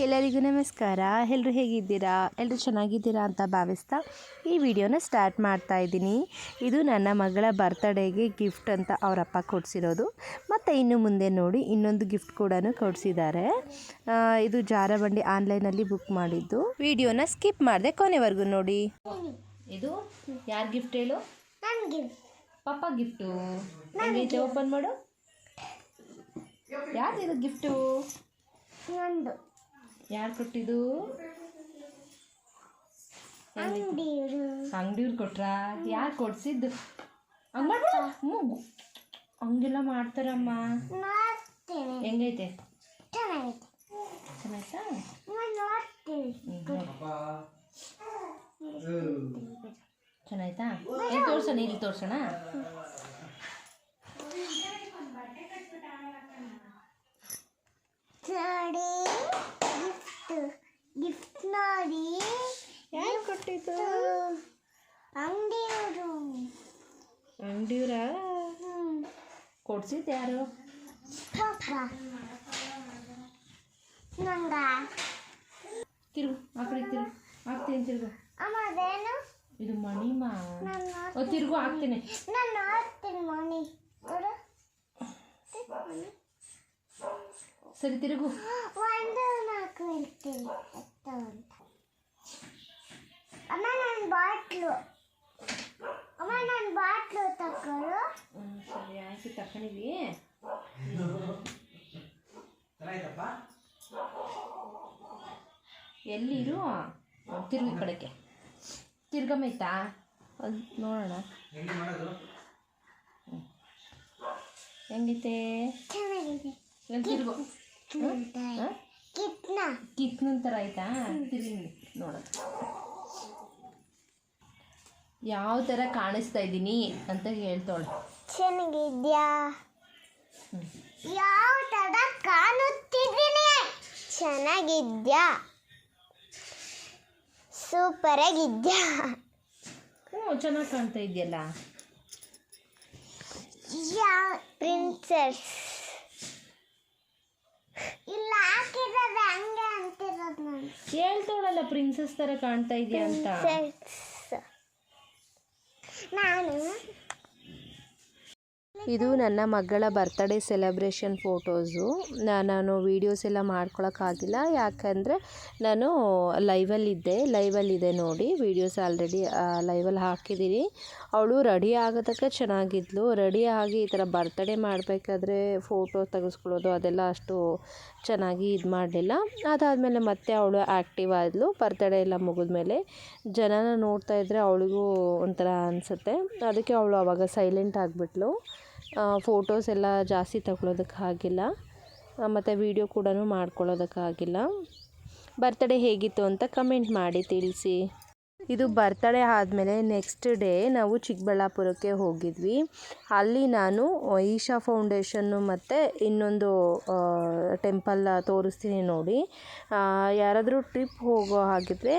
ಎಲ್ಲರಿಗೂ ನಮಸ್ಕಾರ. ಎಲ್ಲರೂ ಹೇಗಿದ್ದೀರಾ? ಎಲ್ಲರೂ ಚೆನ್ನಾಗಿದ್ದೀರಾ ಅಂತ ಭಾವಿಸ್ತಾ ಈ ವಿಡಿಯೋನ ಸ್ಟಾರ್ಟ್ ಮಾಡ್ತಾ ಇದ್ದೀನಿ. ಇದು ನನ್ನ ಮಗಳ ಬರ್ತ್ಡೇಗೆ ಗಿಫ್ಟ್ ಅಂತ ಅವರಪ್ಪ ಕೊಡಿಸಿರೋದು. ಮತ್ತು ಇನ್ನು ಮುಂದೆ ನೋಡಿ ಇನ್ನೊಂದು ಗಿಫ್ಟ್ ಕೂಡ ಕೊಡಿಸಿದ್ದಾರೆ. ಇದು ಜಾರಬಂಡಿ ಆನ್ಲೈನಲ್ಲಿ ಬುಕ್ ಮಾಡಿದ್ದು. ವಿಡಿಯೋನ ಸ್ಕಿಪ್ ಮಾಡಿದೆ, ಕೊನೆವರೆಗೂ ನೋಡಿ. ಇದು ಯಾರ ಗಿಫ್ಟ್ ಹೇಳು? ಪಾಪ ಗಿಫ್ಟು. ನನಗೆ ಓಪನ್ ಮಾಡು. ಯಾರ್ದಿದು ಗಿಫ್ಟು? ಯಾರು ಕೊಟ್ಟಿದ್ದು? ಅಂಗಡಿಯವ್ರು ಕೊಟ್ರಾ? ಯಾರು ಕೊಡ್ಸಿದ್ದು? ಹಂಗೆಲ್ಲ ಮಾಡ್ತಾರಮ್ಮ. ಹೆಂಗೈತೆ? ಚೆನ್ನಾಯ್ತಾ? ಚೆನ್ನಾಯ್ತಾ? ಎಲ್ಲಿ ತೋರ್ಸೋಣ? ಇಲ್ಲಿ ತೋರ್ಸೋಣ. ಗಿಫ್ಟ್ ನೋಡಿ. ಯಾರು ಕೊಟ್ಟಿದ್ದು? ಅಂಗಡಿಯವರ ಕೊಡ್ಸಿದ್ದು ಯಾರು? ತಿರುಗು ಆ ಕಡೆ ತಿರುಗು. ಹಾಕ್ತೀನಿ ತಿರುಗು. ಇದು ಮಣಿಮಾ? ತಿರುಗು ಹಾಕ್ತೀನಿ. ಮಣಿ ಸರಿ ತಿರುಗು. ಅಮ್ಮ ನನ್ನ ಬಾಟ್ಲು ತಗೊಳ್ಳು. ಸರಿ ಆಯ್ತು, ತಕೊಂಡಿದ್ವಿ. ಎಲ್ಲಿರು? ತಿರುಗಿ ಕಡೆಗೆ ತಿರ್ಗಮೈತಾ? ಅದು ನೋಡೋಣ ಹೆಂಗೈತೆ. ತಿರುಗು. ಕಿತ್ನ ಥರ ಆಯ್ತಾ? ತಿರುಗಿ ನೋಡೋಣ ಯಾವ ಥರ ಕಾಣಿಸ್ತಾ ಇದ್ದೀನಿ ಅಂತ ಹೇಳ್ತಾಳೆ. ಚೆನ್ನಾಗಿದ್ಯಾ? ಯಾವ ಥರ ಕಾಣುತ್ತಿದ್ದೀನಿ? ಚೆನ್ನಾಗಿದ್ಯಾ? ಸೂಪರ್ ಆಗಿದ್ಯಾ? ಚೆನ್ನಾಗಿ ಕಾಣ್ತಾ ಇದೆಯಲ್ಲ. ಪ್ರಿನ್ಸೆಸ್ ಇಲ್ಲ ಹಾಕಿರೋದು ಹಂಗೆ ಅಂತಿರೋದು. ನಾನು ಹೇಳ್ತಾಳಲ್ಲ ಪ್ರಿನ್ಸೆಸ್ ಥರ ಕಾಣ್ತಾ ಇದೆಯಾ ಅಂತ. ನಾನು ಇದು ನನ್ನ ಮಗಳ ಬರ್ತ್ಡೇ ಸೆಲೆಬ್ರೇಷನ್ ಫೋಟೋಸು. ನಾನು ವೀಡಿಯೋಸ್ ಎಲ್ಲ ಮಾಡ್ಕೊಳಕ್ಕಾಗಿಲ್ಲ, ಯಾಕಂದರೆ ನಾನು ಲೈವಲ್ಲಿದೆ ನೋಡಿ. ವೀಡಿಯೋಸ್ ಆಲ್ರೆಡಿ ಲೈವಲ್ಲಿ ಹಾಕಿದ್ದೀನಿ. ಅವಳು ರೆಡಿ ಆಗೋದಕ್ಕೆ ಚೆನ್ನಾಗಿದ್ಲು. ರೆಡಿ ಆಗಿ ಈ ಥರ ಬರ್ತ್ಡೇ ಮಾಡಬೇಕಾದ್ರೆ ಫೋಟೋ ತೆಗೆಸ್ಕೊಳ್ಳೋದು ಅದೆಲ್ಲ ಅಷ್ಟು ಚೆನ್ನಾಗಿ ಇದು ಮಾಡಲಿಲ್ಲ. ಅದಾದಮೇಲೆ ಮತ್ತೆ ಅವಳು ಆ್ಯಕ್ಟಿವ್ ಆದಳು. ಬರ್ತ್ಡೇ ಎಲ್ಲ ಮುಗಿದ್ಮೇಲೆ ಜನನ ನೋಡ್ತಾ ಇದ್ದರೆ ಅವಳಿಗೂ ಒಂಥರ ಅನಿಸುತ್ತೆ. ಅದಕ್ಕೆ ಅವಳು ಆವಾಗ ಸೈಲೆಂಟ್ ಆಗಿಬಿಟ್ಲು. ಫೋಟೋಸ್ ಎಲ್ಲ ಜಾಸ್ತಿ ತಗೊಳ್ಳೋದಕ್ಕಾಗಿಲ್ಲ, ಮತ್ತು ವೀಡಿಯೋ ಕೂಡ ಮಾಡ್ಕೊಳ್ಳೋದಕ್ಕಾಗಿಲ್ಲ. ಬರ್ತ್ಡೇ ಹೇಗಿತ್ತು ಅಂತ ಕಮೆಂಟ್ ಮಾಡಿ ತಿಳಿಸಿ. ಇದು ಬರ್ತ್ಡೇ ಆದಮೇಲೆ ನೆಕ್ಸ್ಟ್ ಡೇ ನಾವು ಚಿಕ್ಕಬಳ್ಳಾಪುರಕ್ಕೆ ಹೋಗಿದ್ವಿ. ಅಲ್ಲಿ ನಾನು ಈಶಾ ಫೌಂಡೇಶನ್ನು ಮತ್ತು ಇನ್ನೊಂದು ಟೆಂಪಲ್ ತೋರಿಸ್ತೀನಿ ನೋಡಿ. ಯಾರಾದರೂ ಟ್ರಿಪ್ ಹೋಗೋ ಹಾಗಿದ್ರೆ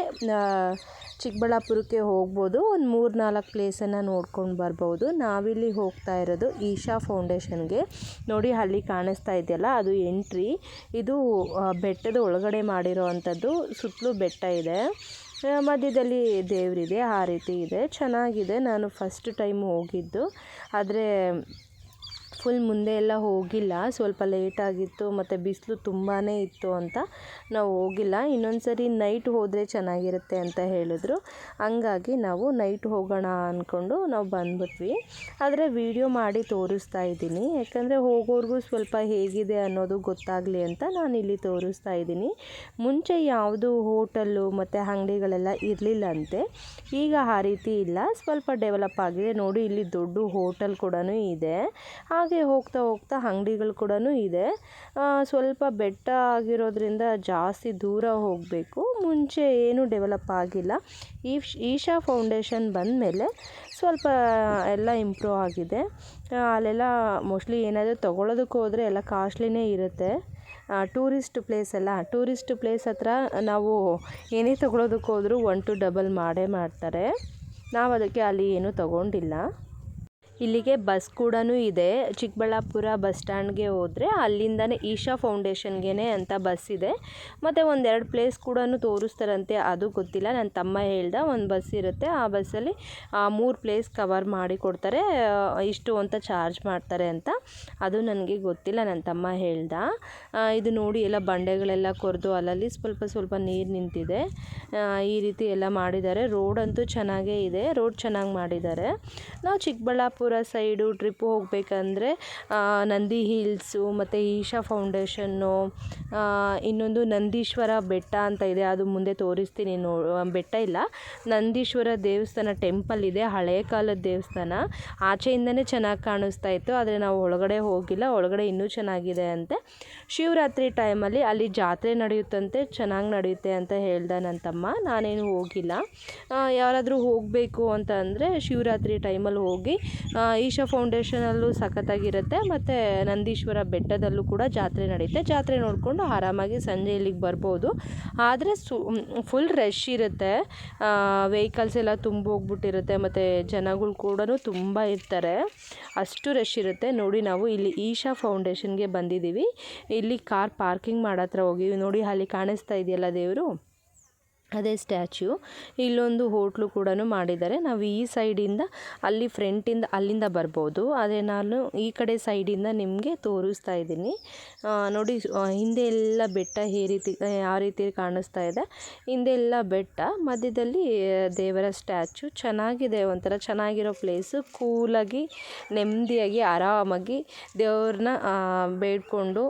ಚಿಕ್ಕಬಳ್ಳಾಪುರಕ್ಕೆ ಹೋಗ್ಬೋದು. ಒಂದು 3-4 ಪ್ಲೇಸನ್ನು ನೋಡ್ಕೊಂಡು ಬರ್ಬೋದು. ನಾವಿಲ್ಲಿ ಹೋಗ್ತಾ ಇರೋದು ಈಶಾ ಫೌಂಡೇಶನ್ಗೆ. ನೋಡಿ ಅಲ್ಲಿ ಕಾಣಿಸ್ತಾ ಇದೆಯಲ್ಲ, ಅದು ಎಂಟ್ರಿ. ಇದು ಬೆಟ್ಟದ ಒಳಗಡೆ ಮಾಡಿರೋ ಅಂಥದ್ದು. ಸುತ್ತಲೂ ಬೆಟ್ಟ ಇದೆ, ಮಧ್ಯದಲ್ಲಿ ದೇವರಿದೆ, ಆ ರೀತಿ ಇದೆ. ಚೆನ್ನಾಗಿದೆ. ನಾನು ಫಸ್ಟ್ ಟೈಮ್ ಹೋಗಿದ್ದು, ಆದರೆ ಫುಲ್ ಮುಂದೆ ಎಲ್ಲ ಹೋಗಿಲ್ಲ. ಸ್ವಲ್ಪ ಲೇಟಾಗಿತ್ತು ಮತ್ತು ಬಿಸಿಲು ತುಂಬಾ ಇತ್ತು ಅಂತ ನಾವು ಹೋಗಿಲ್ಲ. ಇನ್ನೊಂದು ಸರಿ ನೈಟ್ ಹೋದರೆ ಚೆನ್ನಾಗಿರುತ್ತೆ ಅಂತ ಹೇಳಿದ್ರು. ಹಂಗಾಗಿ ನಾವು ನೈಟ್ ಹೋಗೋಣ ಅಂದ್ಕೊಂಡು ನಾವು ಬಂದ್ಬಿಟ್ವಿ. ಆದರೆ ವಿಡಿಯೋ ಮಾಡಿ ತೋರಿಸ್ತಾ ಇದ್ದೀನಿ, ಯಾಕಂದರೆ ಹೋಗೋರ್ಗೂ ಸ್ವಲ್ಪ ಹೇಗಿದೆ ಅನ್ನೋದು ಗೊತ್ತಾಗಲಿ ಅಂತ ನಾನಿಲ್ಲಿ ತೋರಿಸ್ತಾ ಇದ್ದೀನಿ. ಮುಂಚೆ ಯಾವುದು ಹೋಟೆಲ್ಲು ಮತ್ತು ಅಂಗಡಿಗಳೆಲ್ಲ ಇರಲಿಲ್ಲಂತೆ. ಈಗ ಆ ರೀತಿ ಇಲ್ಲ, ಸ್ವಲ್ಪ ಡೆವಲಪ್ ಆಗಿದೆ. ನೋಡಿ ಇಲ್ಲಿ ದೊಡ್ಡ ಹೋಟೆಲ್ ಕೂಡ ಇದೆ. ಹಾಗೆ ಹೋಗ್ತಾ ಅಂಗಡಿಗಳು ಕೂಡ ಇದೆ. ಸ್ವಲ್ಪ ಬೆಟ್ಟ ಆಗಿರೋದ್ರಿಂದ ಜಾಸ್ತಿ ದೂರ ಹೋಗಬೇಕು. ಮುಂಚೆ ಏನೂ ಡೆವಲಪ್ ಆಗಿಲ್ಲ. ಈಶಾ ಫೌಂಡೇಶನ್ ಬಂದಮೇಲೆ ಸ್ವಲ್ಪ ಎಲ್ಲ ಇಂಪ್ರೂವ್ ಆಗಿದೆ. ಅಲ್ಲೆಲ್ಲ ಮೋಸ್ಟ್ಲಿ ಏನಾದರೂ ತೊಗೊಳೋದಕ್ಕೆ ಹೋದರೆ ಎಲ್ಲ ಕಾಸ್ಟ್ಲಿನೇ ಇರುತ್ತೆ. ಟೂರಿಸ್ಟ್ ಪ್ಲೇಸ್ ಅಲ್ಲ, ಟೂರಿಸ್ಟ್ ಪ್ಲೇಸ್ ಹತ್ರ ನಾವು ಏನೇ ತೊಗೊಳೋದಕ್ಕೆ ಹೋದರೂ 1 to 2 ಮಾಡೇ ಮಾಡ್ತಾರೆ. ನಾವು ಅದಕ್ಕೆ ಅಲ್ಲಿ ಏನೂ ತೊಗೊಂಡಿಲ್ಲ. ಇಲ್ಲಿಗೆ ಬಸ್ ಕೂಡ ಇದೆ. ಚಿಕ್ಕಬಳ್ಳಾಪುರ ಬಸ್ ಸ್ಟ್ಯಾಂಡ್ಗೆ ಹೋದರೆ ಅಲ್ಲಿಂದನೇ ಈಶಾ ಫೌಂಡೇಶನ್ಗೆ ಅಂತ ಬಸ್ ಇದೆ. ಮತ್ತು ಒಂದೆರಡು ಪ್ಲೇಸ್ ಕೂಡ ತೋರಿಸ್ತಾರಂತೆ, ಅದು ಗೊತ್ತಿಲ್ಲ. ನನ್ನ ತಮ್ಮ ಹೇಳ್ದ ಒಂದು ಬಸ್ ಇರುತ್ತೆ, ಆ ಬಸ್ಸಲ್ಲಿ 3 ಪ್ಲೇಸ್ ಕವರ್ ಮಾಡಿ ಕೊಡ್ತಾರೆ, ಇಷ್ಟು ಅಂತ ಚಾರ್ಜ್ ಮಾಡ್ತಾರೆ ಅಂತ. ಅದು ನನಗೆ ಗೊತ್ತಿಲ್ಲ, ನನ್ನ ತಮ್ಮ ಹೇಳ್ದ. ಇದು ನೋಡಿ ಎಲ್ಲ ಬಂಡೆಗಳೆಲ್ಲ ಕೊರೆದು ಅಲ್ಲಲ್ಲಿ ಸ್ವಲ್ಪ ನೀರು ನಿಂತಿದೆ. ಈ ರೀತಿ ಎಲ್ಲ ಮಾಡಿದ್ದಾರೆ. ರೋಡ್ ಅಂತೂ ಚೆನ್ನಾಗೇ ಇದೆ, ರೋಡ್ ಚೆನ್ನಾಗಿ ಮಾಡಿದ್ದಾರೆ. ನಾವು ಚಿಕ್ಕಬಳ್ಳಾಪುರ ಸೈಡು ಟ್ರಿಪ್ ಹೋಗಬೇಕಂದ್ರೆ ನಂದಿ ಹಿಲ್ಸು ಮತ್ತು ಈಶಾ ಫೌಂಡೇಶನ್ನು, ಇನ್ನೊಂದು ನಂದೀಶ್ವರ ಬೆಟ್ಟ ಅಂತ ಇದೆ, ಅದು ಮುಂದೆ ತೋರಿಸ್ತೀನಿ. ಬೆಟ್ಟ ಇಲ್ಲ, ನಂದೀಶ್ವರ ದೇವಸ್ಥಾನ ಟೆಂಪಲ್ ಇದೆ, ಹಳೆ ಕಾಲದ ದೇವಸ್ಥಾನ. ಆಚೆಯಿಂದನೇ ಚೆನ್ನಾಗಿ ಕಾಣಿಸ್ತಾ ಇತ್ತು, ಆದರೆ ನಾವು ಒಳಗಡೆ ಹೋಗಿಲ್ಲ. ಒಳಗಡೆ ಇನ್ನೂ ಚೆನ್ನಾಗಿದೆ ಅಂತೆ. ಶಿವರಾತ್ರಿ ಟೈಮಲ್ಲಿ ಅಲ್ಲಿ ಜಾತ್ರೆ ನಡೆಯುತ್ತಂತೆ, ಚೆನ್ನಾಗಿ ನಡೆಯುತ್ತೆ ಅಂತ ಹೇಳ್ದ ನನ್ನ ತಮ್ಮ. ನಾನೇನು ಹೋಗಿಲ್ಲ. ಯಾರಾದರೂ ಹೋಗಬೇಕು ಅಂತ ಅಂದರೆ ಶಿವರಾತ್ರಿ ಟೈಮಲ್ಲಿ ಹೋಗಿ ಈಶಾ ಫೌಂಡೇಶನಲ್ಲೂ ಸಖತ್ತಾಗಿರುತ್ತೆ, ಮತ್ತು ನಂದೀಶ್ವರ ಬೆಟ್ಟದಲ್ಲೂ ಕೂಡ ಜಾತ್ರೆ ನಡೆಯುತ್ತೆ. ಜಾತ್ರೆ ನೋಡಿಕೊಂಡು ಆರಾಮಾಗಿ ಸಂಜೆ ಇಲ್ಲಿಗೆ ಬರ್ಬೋದು. ಆದರೆ ಫುಲ್ ರಶ್ ಇರುತ್ತೆ, ವೆಹಿಕಲ್ಸ್ ಎಲ್ಲ ಹೋಗ್ಬಿಟ್ಟಿರುತ್ತೆ, ಮತ್ತು ಜನಗಳು ಕೂಡ ತುಂಬ ಇರ್ತಾರೆ, ಅಷ್ಟು ರಶ್ ಇರುತ್ತೆ. ನೋಡಿ, ನಾವು ಇಲ್ಲಿ ಈಶಾ ಫೌಂಡೇಶನ್ಗೆ ಬಂದಿದ್ದೀವಿ. ಇಲ್ಲಿ ಕಾರ್ ಪಾರ್ಕಿಂಗ್ ಮಾಡತ್ರ ಹೋಗಿವಿ. ನೋಡಿ, ಅಲ್ಲಿ ಕಾಣಿಸ್ತಾ ಇದೆಯಲ್ಲ ದೇವರು, ಅದೇ ಸ್ಟ್ಯಾಚ್ಯೂ. ಇಲ್ಲೊಂದು ಹೋಟ್ಲು ಕೂಡ ಮಾಡಿದ್ದಾರೆ. ನಾವು ಈ ಸೈಡಿಂದ ಅಲ್ಲಿ ಫ್ರಂಟಿಂದ ಅಲ್ಲಿಂದ ಬರ್ಬೋದು, ಆದರೆ ನಾನು ಈ ಕಡೆ ಸೈಡಿಂದ ನಿಮಗೆ ತೋರಿಸ್ತಾ ಇದ್ದೀನಿ. ನೋಡಿ, ಹಿಂದೆ ಎಲ್ಲ ಬೆಟ್ಟ ಯಾವ ರೀತಿ ಕಾಣಿಸ್ತಾ ಇದೆ. ಹಿಂದೆ ಎಲ್ಲ ಬೆಟ್ಟ, ಮಧ್ಯದಲ್ಲಿ ದೇವರ ಸ್ಟ್ಯಾಚ್ಯೂ. ಚೆನ್ನಾಗಿದೆ, ಒಂಥರ ಚೆನ್ನಾಗಿರೋ ಪ್ಲೇಸು. ಕೂಲಾಗಿ ನೆಮ್ಮದಿಯಾಗಿ ಆರಾಮಾಗಿ ದೇವ್ರನ್ನ ಬೇಡ್ಕೊಂಡು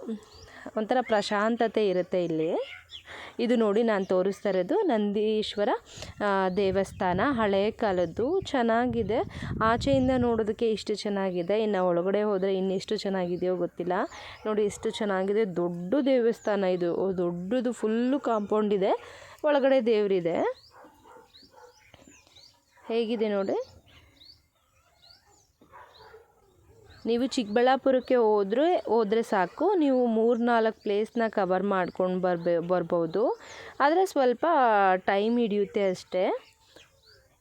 ಒಂಥರ ಪ್ರಶಾಂತತೆ ಇರುತ್ತೆ ಇಲ್ಲಿ. ಇದು ನೋಡಿ, ನಾನು ತೋರಿಸ್ತಾ ಇರೋದು ನಂದೀಶ್ವರ ದೇವಸ್ಥಾನ, ಹಳೆ ಕಾಲದ್ದು, ಚೆನ್ನಾಗಿದೆ. ಆಚೆಯಿಂದ ನೋಡೋದಕ್ಕೆ ಇಷ್ಟು ಚೆನ್ನಾಗಿದೆ, ಇನ್ನು ಒಳಗಡೆ ಹೋದರೆ ಇನ್ನೆಷ್ಟು ಚೆನ್ನಾಗಿದೆಯೋ ಗೊತ್ತಿಲ್ಲ. ನೋಡಿ, ಎಷ್ಟು ಚೆನ್ನಾಗಿದೆ. ದೊಡ್ಡ ದೇವಸ್ಥಾನ ಇದು, ದೊಡ್ಡದು, ಫುಲ್ಲು ಕಾಂಪೌಂಡ್ ಇದೆ, ಒಳಗಡೆ ದೇವರಿದೆ. ಹೇಗಿದೆ ನೋಡಿ. ನೀವು ಚಿಕ್ಕಬಳ್ಳಾಪುರಕ್ಕೆ ಹೋದರೆ ಸಾಕು, ನೀವು 3-4 ಪ್ಲೇಸ್ನ ಕವರ್ ಮಾಡ್ಕೊಂಡು ಬರ್ಬೋದು, ಆದರೆ ಸ್ವಲ್ಪ ಟೈಮ್ ಹಿಡಿಯುತ್ತೆ ಅಷ್ಟೇ.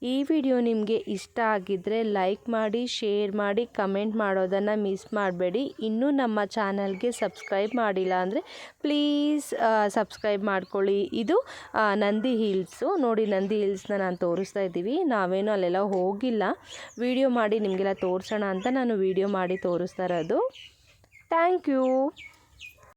ಈ ವಿಡಿಯೋ ನಿಮಗೆ ಇಷ್ಟ ಆಗಿದ್ದರೆ ಲೈಕ್ ಮಾಡಿ, ಶೇರ್ ಮಾಡಿ, ಕಮೆಂಟ್ ಮಾಡೋದನ್ನು ಮಿಸ್ ಮಾಡಬೇಡಿ. ಇನ್ನೂ ನಮ್ಮ ಚಾನಲ್ಗೆ ಸಬ್ಸ್ಕ್ರೈಬ್ ಮಾಡಿಲ್ಲ ಅಂದರೆ ಪ್ಲೀಸ್ ಸಬ್ಸ್ಕ್ರೈಬ್ ಮಾಡ್ಕೊಳ್ಳಿ. ಇದು ನಂದಿ ಹಿಲ್ಸು. ನೋಡಿ, ನಂದಿ ಹಿಲ್ಸ್ನ ನಾನು ತೋರಿಸ್ತಾ ಇದ್ದೀವಿ. ನಾವೇನು ಅಲ್ಲೆಲ್ಲ ಹೋಗಿಲ್ಲ, ವಿಡಿಯೋ ಮಾಡಿ ನಿಮಗೆಲ್ಲ ತೋರಿಸೋಣ ಅಂತ ನಾನು ವಿಡಿಯೋ ಮಾಡಿ ತೋರಿಸ್ತಾ ಇರೋದು. Thank you.